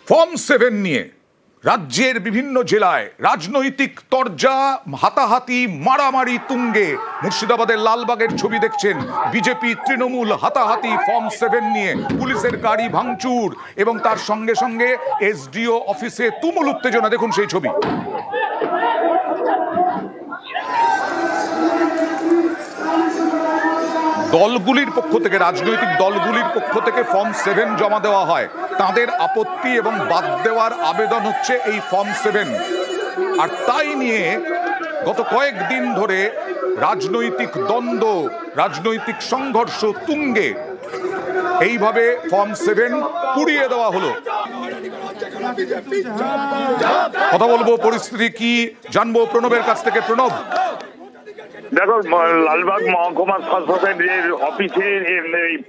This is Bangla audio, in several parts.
ফর্ম 7 নিয়ে রাজ্যের বিভিন্ন জেলায় রাজনৈতিক তরজা, হাতাহাতি, মারামারি তুঙ্গে। মুর্শিদাবাদের লালবাগের ছবি দেখছেন। বিজেপি তৃণমূল হাতাহাতি ফর্ম 7 নিয়ে, পুলিশের গাড়ি ভাঙচুর এবং তার সঙ্গে সঙ্গে এসডিও অফিসে তুমুল উত্তেজনা। দেখুন সেই ছবি। দলগুলির পক্ষ থেকে, রাজনৈতিক দলগুলির পক্ষ থেকে ফর্ম 7 জমা দেওয়া হয়। তাদের আপত্তি এবং বাদ দেওয়ার আবেদন হচ্ছে এই ফর্ম 7। আর তাই নিয়ে গত কয়েকদিন ধরে রাজনৈতিক দ্বন্দ্ব, রাজনৈতিক সংঘর্ষ তুঙ্গে। এইভাবে ফর্ম 7 পুড়িয়ে দেওয়া হলো। কথা বলবো, পরিস্থিতি কি জানবো প্রণবের কাছ থেকে। প্রণব, দেখো, লালবাগ মহকুমা শাসকের অফিসে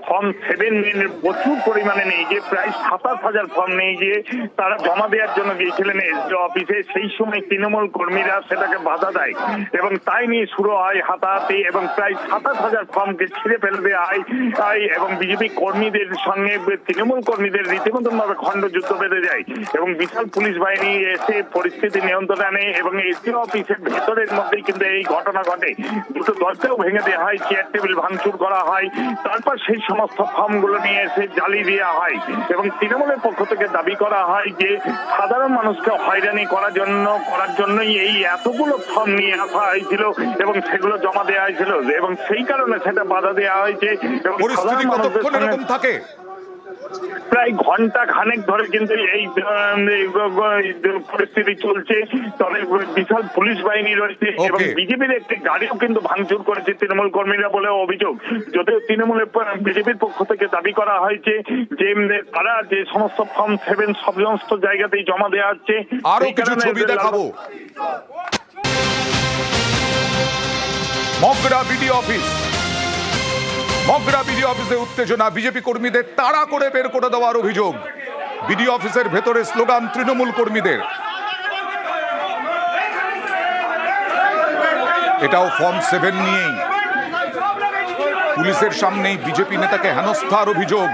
ফর্ম 7 প্রচুর পরিমাণে নিয়ে গিয়ে প্রায় 27,000 ফর্ম নিয়ে গিয়ে তারা জমা দেওয়ার জন্য গিয়েছিলেন এসডিও অফিসে। সেই সময় তৃণমূল কর্মীরা সেটাকে বাধা দেয় এবং তাই নিয়ে শুরু হয় হাতাহাতি এবং প্রায় 27,000 ফর্মকে ছিঁড়ে ফেলে দেওয়া হয় এবং বিজেপি কর্মীদের সঙ্গে তৃণমূল কর্মীদের রীতিমতন ভাবে খণ্ডযুদ্ধ বেঁধে যায় এবং বিশাল পুলিশ বাহিনী এসে পরিস্থিতি নিয়ন্ত্রণে আনে এবং এসডিও অফিসের ভেতরের মধ্যেই কিন্তু এই ঘটনা ঘটে। দুটো দরজাও ভেঙে দেওয়া হয়, চেয়ার টেবিল ভাঙচুর করা হয়, তারপর সেই সমস্ত ফর্মগুলো নিয়ে এসে জ্বালিয়ে দেওয়া হয় এবং তৃণমূলের পক্ষ থেকে দাবি করা হয় যে সাধারণ মানুষকে হয়রানি করার জন্যই এই এতগুলো ফর্ম নিয়ে আসা হয়েছিল এবং সেগুলো জমা দেওয়া হয়েছিল এবং সেই কারণে সেটা বাধা দেওয়া হয়েছে এবং সাধারণ মানুষদের থাকে প্রায় ঘন্টা খানেক ধরে কিন্তু এই পরিস্থিতি চলছে। তবে বিশাল পুলিশ বাহিনী রয়েছে এবং বিজেপির একটি গাড়িও কিন্তু ভাঙচুর করেছে তৃণমূল কর্মীরা বলে অভিযোগ। যদিও তৃণমূলের বিজেপির পক্ষ থেকে দাবি করা হয়েছে যে তারা যে সমস্ত ফর্ম 7 সমস্ত জায়গাতেই জমা দেওয়া হচ্ছে। আরো কিছু ছবি দেখাবো। Mogra BDO office, Mogra BDO অফিসে উত্তেজনা। বিজেপি কর্মীদের তাড়া করে বের করে দেওয়ার অভিযোগ। বিডিও অফিসের ভেতরে স্লোগান তৃণমূল কর্মীদের। এটাও ফর্ম 7 নিয়েই। পুলিশের সামনেই বিজেপি নেতাকে হেনস্থার অভিযোগ।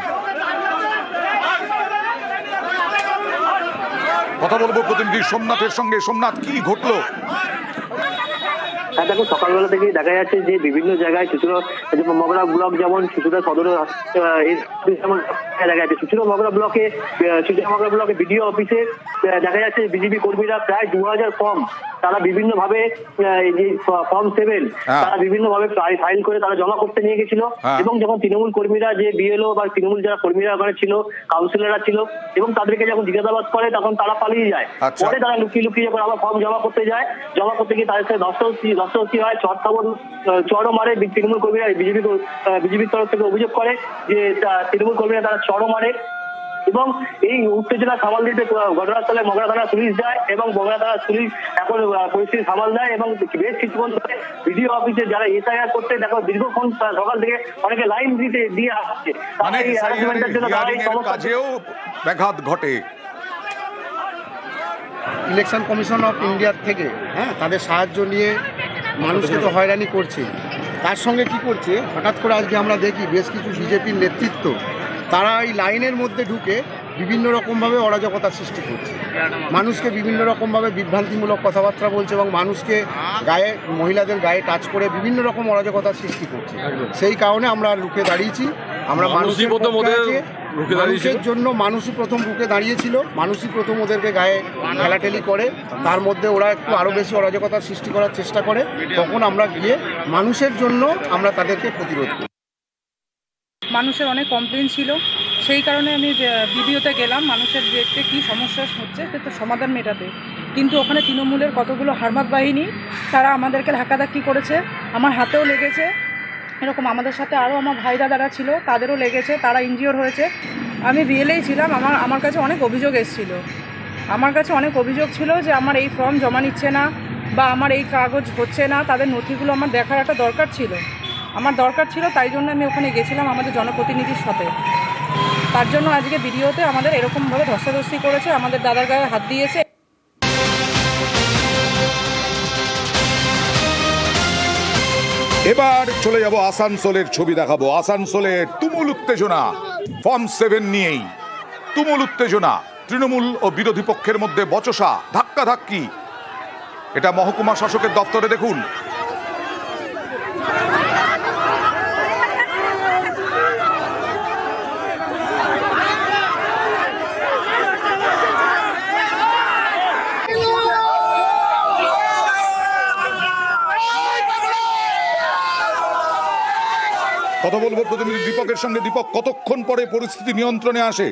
কথা বলবো প্রতিনিধি সোমনাথের সঙ্গে। সোমনাথ, কি ঘটলো? হ্যাঁ, দেখো, সকালবেলা থেকেই দেখা যাচ্ছে যে বিভিন্ন জায়গায় চুচুড়া মগরা ব্লক, যেমন চুচুড়া সদর যেমন দেখা যাচ্ছে চুচুড়া মগরা ব্লকে বিডিও অফিসে দেখা যাচ্ছে বিজেপি কর্মীরা প্রায় 2,000 ফর্ম তারা বিভিন্ন ভাবে ফর্ম 7 তারা বিভিন্ন ভাবে ফাইল করে তারা জমা করতে নিয়ে গেছিল এবং যখন তৃণমূল কর্মীরা যে বিএলও বা তৃণমূল যারা কর্মীরা ওখানে ছিল, কাউন্সিলররা ছিল এবং তাদেরকে যখন জিজ্ঞাসাবাদ করে তখন তারা পালিয়ে যায়। পরে তারা লুকিয়ে যখন আবার ফর্ম জমা করতে যায়, জমা করতে গিয়ে তাদের সাথে ধস্তাধস্তি হয়, চড়ও মারে তৃণমূল কর্মীরা। বিজেপির তরফ থেকে অভিযোগ করে যে তৃণমূল কর্মীরা তারা চড়ও মারে এবং এই উত্তেজনা সামাল দিতে ঘটনাস্থলে মগরা থানা পুলিশ যায় এবং মগরা থানা পুলিশ এখন পরিস্থিতি সামাল দেয় এবং বেশ কিছুক্ষণ ধরে বিডিও অফিসে যারা এসআইআর করতে দেখো দীর্ঘক্ষণ সকাল থেকে অনেকে লাইন দিয়ে আসছে। কাজেও ব্যাঘাত ঘটে। ইলেকশন কমিশন অফ ইন্ডিয়ার থেকে তাদের সাহায্য নিয়ে মানুষকে তো হয়রানি করছে। তার সঙ্গে কি করছে, হঠাৎ করে আজকে আমরা দেখি বেশ কিছু বিজেপির নেতৃত্ব তারা এই লাইনের মধ্যে ঢুকে বিভিন্ন রকমভাবে অরাজকতার সৃষ্টি করছে। মানুষকে বিভিন্ন রকমভাবে বিভ্রান্তিমূলক কথাবার্তা বলছে এবং মানুষকে গায়ে, মহিলাদের গায়ে টাচ করে বিভিন্ন রকম অরাজকতার সৃষ্টি করছে। সেই কারণে আমরা রুখে দাঁড়িয়েছি। আমরা মানুষের জন্য মানুষই প্রথম রুখে দাঁড়িয়েছিল। মানুষই প্রথম ওদেরকে গায়ে ঠেলাঠেলি করে, তার মধ্যে ওরা একটু আরও বেশি অরাজকতার সৃষ্টি করার চেষ্টা করে। তখন আমরা গিয়ে মানুষের জন্য আমরা তাদেরকে প্রতিরোধ করি। মানুষের অনেক কমপ্লেন ছিল, সেই কারণে আমি ভিডিওতে গেলাম মানুষের দেখতে কী সমস্যা হচ্ছে সেটা সমাধান মেটাতে। কিন্তু ওখানে তৃণমূলের কতগুলো হারমাত বাহিনী তারা আমাদেরকে ধাক্কাধাক্কি করেছে, আমার হাতেও লেগেছে। এরকম আমাদের সাথে আরও আমার ভাই দাদারা ছিল, তাদেরও লেগেছে, তারা ইনজিওর হয়েছে। আমি বিএলএই ছিলাম, আমার কাছে অনেক অভিযোগ এসেছিল। আমার কাছে অনেক অভিযোগ ছিল যে আমার এই ফর্ম জমা নিচ্ছে না বা আমার এই কাগজ হচ্ছে না, তাদের নথিগুলো আমার দেখার একটা দরকার ছিল। তাই জন্য আমি ওখানে গেছিলাম আমাদের জনপ্রতিনিধির সাথে। তার জন্য আজকে ভিডিওতে আমাদের এরকমভাবে ধস্তাধস্তি করেছে, আমাদের দাদার গায়ে হাত দিয়েছে। এবার চলে যাব আসানসোলের ছবি দেখাবো। আসানসোলের তুমুল উত্তেজনা ফর্ম 7 নিয়েই, তুমুল উত্তেজনা। তৃণমূল ও বিরোধী পক্ষের মধ্যে বচসা, ধাক্কাধাক্কি। এটা মহকুমা শাসকের দপ্তরে দেখুন। কথা বলবো প্রতিনিধি দীপকের সঙ্গে। দীপক, কতক্ষণ পরে পরিস্থিতি নিয়ন্ত্রণে আসে?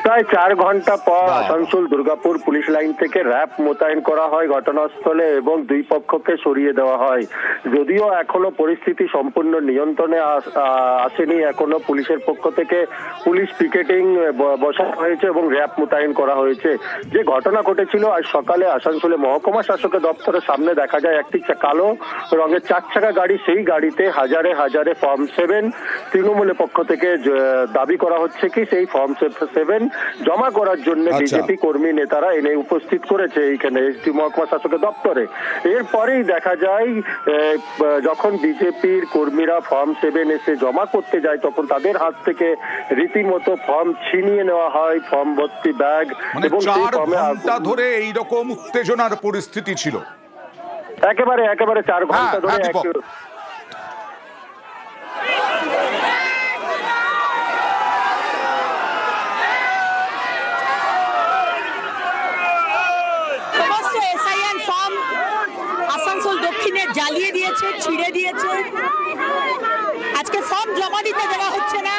প্রায় 4 ঘন্টা পর আসানসোল দুর্গাপুর পুলিশ লাইন থেকে র্যাব মোতায়েন করা হয় ঘটনাস্থলে এবং দুই পক্ষকে সরিয়ে দেওয়া হয়। যদিও এখনো পরিস্থিতি সম্পূর্ণ নিয়ন্ত্রণে আসেনি, এখনো পুলিশের পক্ষ থেকে পুলিশ পিকেটিং বসানো হয়েছে এবং র্যাব মোতায়েন করা হয়েছে। যে ঘটনা ঘটেছিল আজ সকালে আসানসোলে মহকুমা শাসকের দপ্তরের সামনে দেখা যায় একটি কালো রঙের 4 চাকা গাড়ি, সেই গাড়িতে হাজারে হাজারে ফর্ম 7 তৃণমূলের পক্ষ থেকে দাবি করা হচ্ছে কি সেই ফর্ম 7 জমা করার জন্য বিজেপি কর্মী নেতারা এনে উপস্থিত করেছে এইখানে এসডি মহকুমা শাসকের দপ্তরে। এরপরেই দেখা যায় যখন বিজেপির কর্মীরা ফর্ম 7 এসে জমা করতে যায় তখন তাদের হাত থেকে রীতিমতো ফর্ম ছিনিয়ে নেওয়া হয়, ফর্ম ভর্তি ব্যাগ, এবং 4 ঘন্টা ধরে এইরকম উত্তেজনার পরিস্থিতি ছিল। একেবারে 4 ঘন্টা ধরে জ্বালিয়ে দিয়েছে, ছিঁড়ে দিয়েছে। আজকে ফর্ম জমা দিতে দেওয়া হচ্ছে না,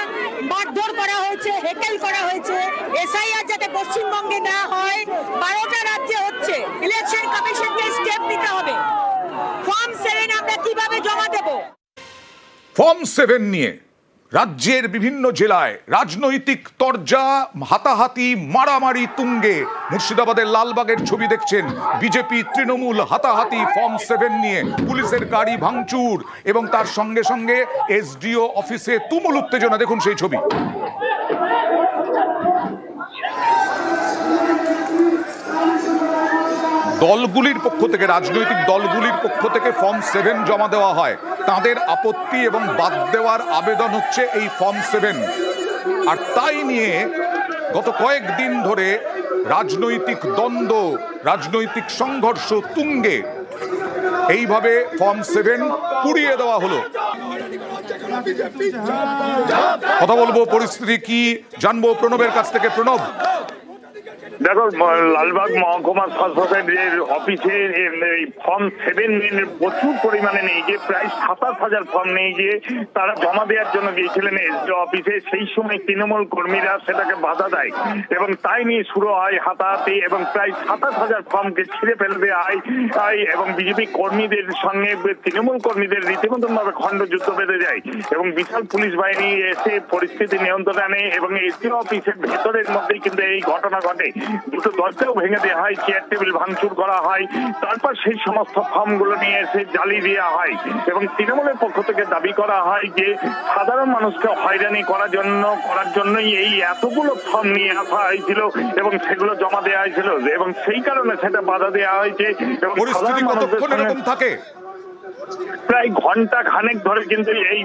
মারধর করা হয়েছে, হেকেল করা হয়েছে। এসআইআর যাতে পশ্চিমবঙ্গে না হয়, 12টা রাজ্যে হচ্ছে। ইলেকশন কমিশনকে স্টেপ নিতে হবে। ফর্ম 7 আমরা কিভাবে জমা দেব? ফর্ম 7 নিয়ে রাজ্যের বিভিন্ন জেলায় রাজনৈতিক তরজা, হাতাহাতি, মারামারি তুঙ্গে। মুর্শিদাবাদের লালবাগের ছবি দেখছেন। বিজেপি তৃণমূল হাতাহাতি ফর্ম 7 নিয়ে, পুলিশের গাড়ি ভাঙচুর এবং তার সঙ্গে সঙ্গে এসডিও অফিসে তুমুল উত্তেজনা। দেখুন সেই ছবি। দলগুলির পক্ষ থেকে, রাজনৈতিক দলগুলির পক্ষ থেকে ফর্ম 7 জমা দেওয়া হয়। তাদের আপত্তি এবং বাদ দেওয়ার আবেদন হচ্ছে এই ফর্ম 7। আর তাই নিয়ে গত কয়েকদিন ধরে রাজনৈতিক দ্বন্দ্ব, রাজনৈতিক সংঘর্ষ তুঙ্গে। এইভাবে ফর্ম 7 পুড়িয়ে দেওয়া হলো। কথা বলবো পরিস্থিতি কি জানবো প্রণবের কাছ থেকে। প্রণব, দেখো, লালবাগ মহকুমা শাসকের অফিসে ফর্ম 7 প্রচুর পরিমাণে নিয়ে গিয়ে প্রায় 27,000 ফর্ম নিয়ে গিয়ে তারা জমা দেওয়ার জন্য গিয়েছিলেন এসডিও অফিসে। সেই সময় তৃণমূল কর্মীরা সেটাকে বাধা দেয় এবং তাই নিয়ে শুরু হয় হাতাহাতি এবং প্রায় 27,000 ফর্মকে ছিঁড়ে ফেলে দেওয়া হয় এবং বিজেপি কর্মীদের সঙ্গে তৃণমূল কর্মীদের রীতিমতন ভাবে খণ্ডযুদ্ধ বেঁধে যায় এবং বিশাল পুলিশ বাহিনী এসে পরিস্থিতি নিয়ন্ত্রণে আনে এবং এসডিও অফিসের ভেতরের মধ্যেই কিন্তু এই ঘটনা ঘটে। দুটো দরজাও ভেঙে দেওয়া হয়, চেয়ার টেবিল ভাঙচুর করা হয়, তারপর সেই সমস্ত ফর্মগুলো নিয়ে এসে জ্বালিয়ে দেওয়া হয় এবং তৃণমূলের পক্ষ থেকে দাবি করা হয় যে সাধারণ মানুষকে হয়রানি করার জন্যই এই এতগুলো ফর্ম নিয়ে আসা হয়েছিল এবং সেগুলো জমা দেওয়া হয়েছিল এবং সেই কারণে সেটা বাধা দেওয়া হয়েছে। এবং পরিস্থিতি কতক্ষণ এরকম থাকে? প্রায় ঘন্টা খানেক ধরে কিন্তু এই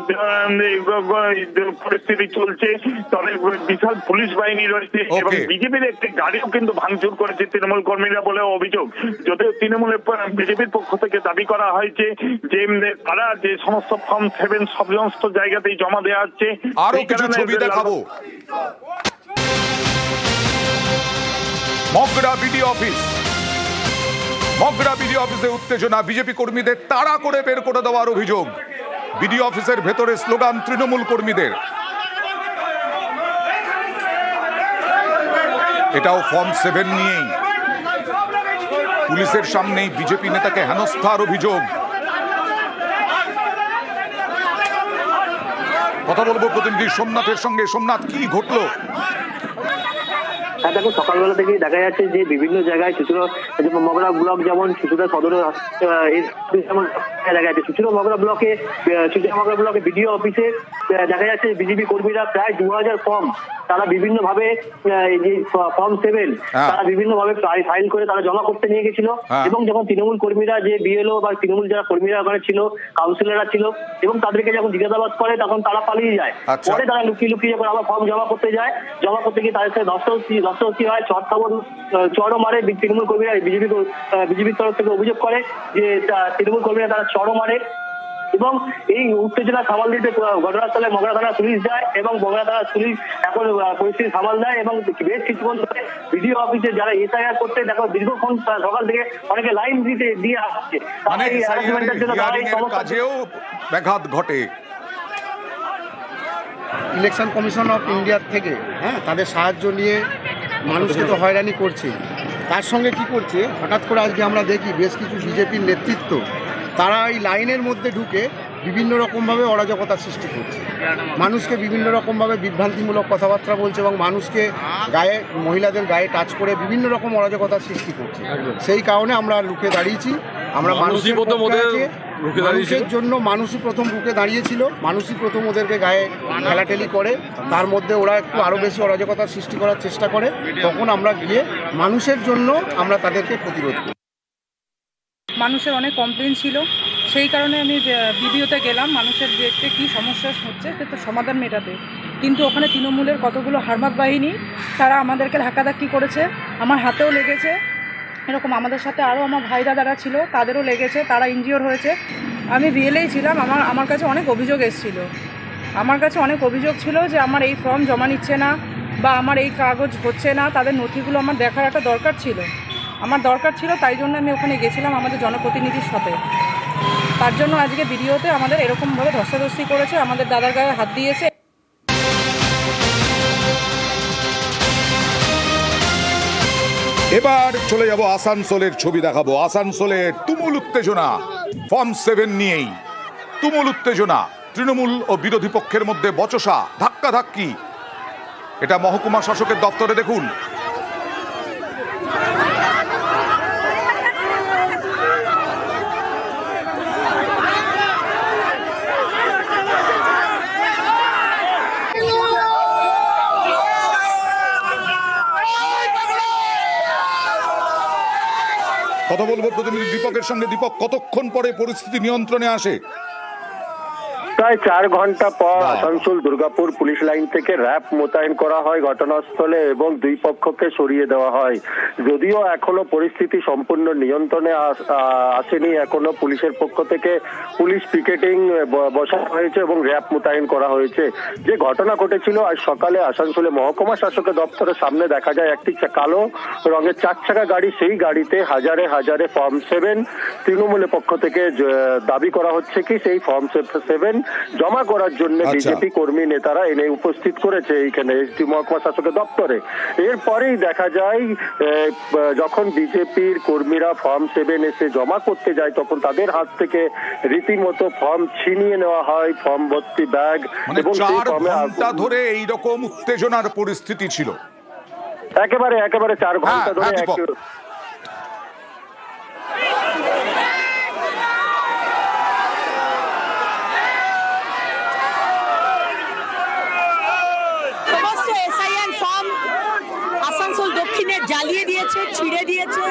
পরিস্থিতি চলছে। তবে বিশাল পুলিশ বাহিনী রয়েছে এবং বিজেপির একটি গাড়িও কিন্তু ভাঙচুর করেছে তৃণমূল কর্মীরা বলে অভিযোগ। যদিও তৃণমূলের বিজেপির পক্ষ থেকে দাবি করা হয়েছে যে তারা যে সমস্ত ফর্ম 7 সমস্ত জায়গাতেই জমা দেওয়া হচ্ছে। আরো কিছু ছবি দেখাবো। Mogra BDO office, Mogra BDO অফিসে উত্তেজনা, বিজেপি কর্মীদের তাড়া করে বের করে দেওয়ার অভিযোগ। বিডিও অফিসের ভেতরে স্লোগান তৃণমূল কর্মীদের। এটাও ফর্ম 7 নিয়েই। পুলিশের সামনেই বিজেপি নেতাকে হেনস্থার অভিযোগ। কথা বলবো প্রতিনিধি সোমনাথের সঙ্গে। সোমনাথ, কি ঘটলো? হ্যাঁ দেখো, সকালবেলা থেকেই দেখা যাচ্ছে যে বিভিন্ন জায়গায় মগরা ব্লক যেমন চুচুড়া সদর দেখা যাচ্ছে মগরা ব্লকে বিডিও অফিসে দেখা যাচ্ছে বিজেপি কর্মীরা প্রায় 2000 ফর্ম তারা বিভিন্ন ভাবে যে ফর্ম 7 তারা বিভিন্ন ভাবে ফাইল করে তারা জমা করতে নিয়ে গেছিল এবং যখন তৃণমূল কর্মীরা যে বিএলও বা তৃণমূল যারা কর্মীরা ওখানে ছিল, কাউন্সিলররা ছিল এবং তাদেরকে যখন জিজ্ঞাসাবাদ করে তখন তারা পালিয়ে যায়। পরে তারা লুকিয়ে লুকিয়ে যখন আবার ফর্ম জমা করতে যায়, জমা করতে গিয়ে তাদের সাথে দস্তরস্তি হয়, চড়ও মারে তৃণমূল কর্মীরা। বিজেপির তরফ থেকে অভিযোগ করে যে তৃণমূল কর্মীরা তারা চড়ও মারে এবং এই উত্তেজনা সামাল দিতে ঘটনাস্থলে মগরা থানা পুলিশ যায় এবং মগরা থানা পুলিশ এখন পরিস্থিতি সামাল দেয় এবং বেশ কিছুক্ষণ ধরে বিডিও অফিসে যারা এসআইআর করতে দেখো দীর্ঘক্ষণ সকাল থেকে অনেকে লাইন দিয়ে আসছে, কাজেও ব্যাঘাত ঘটে। ইলেকশন কমিশন অফ ইন্ডিয়ার থেকে তাদের সাহায্য নিয়ে মানুষকে তো হয়রানি করছে। তার সঙ্গে কি করছে, হঠাৎ করে আজকে আমরা দেখি বেশ কিছু বিজেপির নেতৃত্ব তারা এই লাইনের মধ্যে ঢুকে বিভিন্ন রকমভাবে অরাজকতার সৃষ্টি করছে, মানুষকে বিভিন্ন রকমভাবে বিভ্রান্তিমূলক কথাবার্তা বলছে এবং মানুষকে গায়ে মহিলাদের গায়ে টাচ করে বিভিন্ন রকম অরাজকতার সৃষ্টি করছে। সেই কারণে আমরা রুখে দাঁড়িয়েছি। আমরা মানুষের জন্য মানুষই প্রথম রুখে দাঁড়িয়েছিল, মানুষই প্রথম ওদেরকে গায়ে ঠেলাঠেলি করে, তার মধ্যে ওরা একটু আরও বেশি অরাজকতার সৃষ্টি করার চেষ্টা করে, তখন আমরা গিয়ে মানুষের জন্য আমরা তাদেরকে প্রতিরোধ করি। মানুষের অনেক কমপ্লেন ছিল, সেই কারণে আমি ভিডিওতে গেলাম মানুষের দেখতে কী সমস্যা হচ্ছে তো সমাধান মেটাতে। কিন্তু ওখানে তৃণমূলের কতগুলো হারমাত বাহিনী তারা আমাদেরকে ধাক্কাধাক্কি করেছে, আমার হাতেও লেগেছে, এরকম আমাদের সাথে আরও আমার ভাই দাদারা ছিল তাদেরও লেগেছে, তারা ইনজিওর হয়েছে। আমি বিএলএই ছিলাম, আমার কাছে অনেক অভিযোগ এসেছিলো, আমার কাছে অনেক অভিযোগ ছিল যে আমার এই ফর্ম জমা নিচ্ছে না বা আমার এই কাগজ হচ্ছে না, তাদের নথিগুলো আমার দেখার একটা দরকার ছিল, তাই জন্য আমি ওখানে গেছিলাম আমাদের জনপ্রতিনিধির সাথে। তার জন্য আজকে ভিডিওতে আমাদের এরকমভাবে ধস্তাধস্তি করেছে, আমাদের দাদার গায়ে হাত দিয়েছে। এবার চলে যাব আসানসোলের ছবি দেখাবো। আসানসোলের তুমুল উত্তেজনা ফর্ম 7 নিয়েই, তুমুল উত্তেজনা, তৃণমূল ও বিরোধী পক্ষের মধ্যে বচসা, ধাক্কাধাক্কি। এটা মহকুমা শাসকের দপ্তরে দেখুন। কথা বলবো প্রতিনিধি দীপকের সঙ্গে। দীপক, কতক্ষণ পরে পরিস্থিতি নিয়ন্ত্রণে আসে? প্রায় 4 ঘন্টা পর আসানসোল দুর্গাপুর পুলিশ লাইন থেকে র্যাব মোতায়েন করা হয় ঘটনাস্থলে এবং দুই পক্ষকে সরিয়ে দেওয়া হয়। যদিও এখনো পরিস্থিতি সম্পূর্ণ নিয়ন্ত্রণে আসেনি, এখনো পুলিশের পক্ষ থেকে পুলিশ পিকেটিং বসানো হয়েছে এবং র্যাব মোতায়েন করা হয়েছে। যে ঘটনা ঘটেছিল আজ সকালে আসানসোলে মহকুমা শাসকের দপ্তরের সামনে দেখা যায় একটি কালো রঙের 4 চাকা গাড়ি, সেই গাড়িতে হাজারে হাজারে ফর্ম 7 তৃণমূলের পক্ষ থেকে দাবি করা হচ্ছে কি সেই ফর্ম 7 জমা করার জন্য বিজেপি কর্মী নেতারা এনে উপস্থিত করেছে এইখানে এসডি মহকুমা শাসকের দপ্তরে। এরপরেই দেখা যায় যখন বিজেপির কর্মীরা ফর্ম 7 এসে জমা করতে যায় তখন তাদের হাত থেকে রীতিমতো ফর্ম ছিনিয়ে নেওয়া হয়, ফর্ম ভর্তি ব্যাগ, এবং 4 ঘন্টা ধরে এইরকম উত্তেজনার পরিস্থিতি ছিল। একেবারে 4 ঘন্টা ধরে জ্বালিয়ে দিয়েছে, ছিঁড়ে দিয়েছে।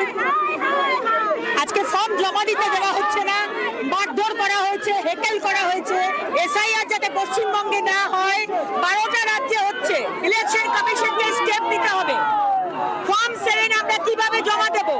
আজকে ফর্ম জমা দিতে দেওয়া হচ্ছে না, মারধর করা হয়েছে, হেকেল করা হয়েছে। এসআইআর যাতে পশ্চিমবঙ্গে না হয়, 12টা রাজ্যে হচ্ছে। ইলেকশন কমিশনকে স্টেপ নিতে হবে। ফর্ম 7 আমরা কিভাবে জমা দেব?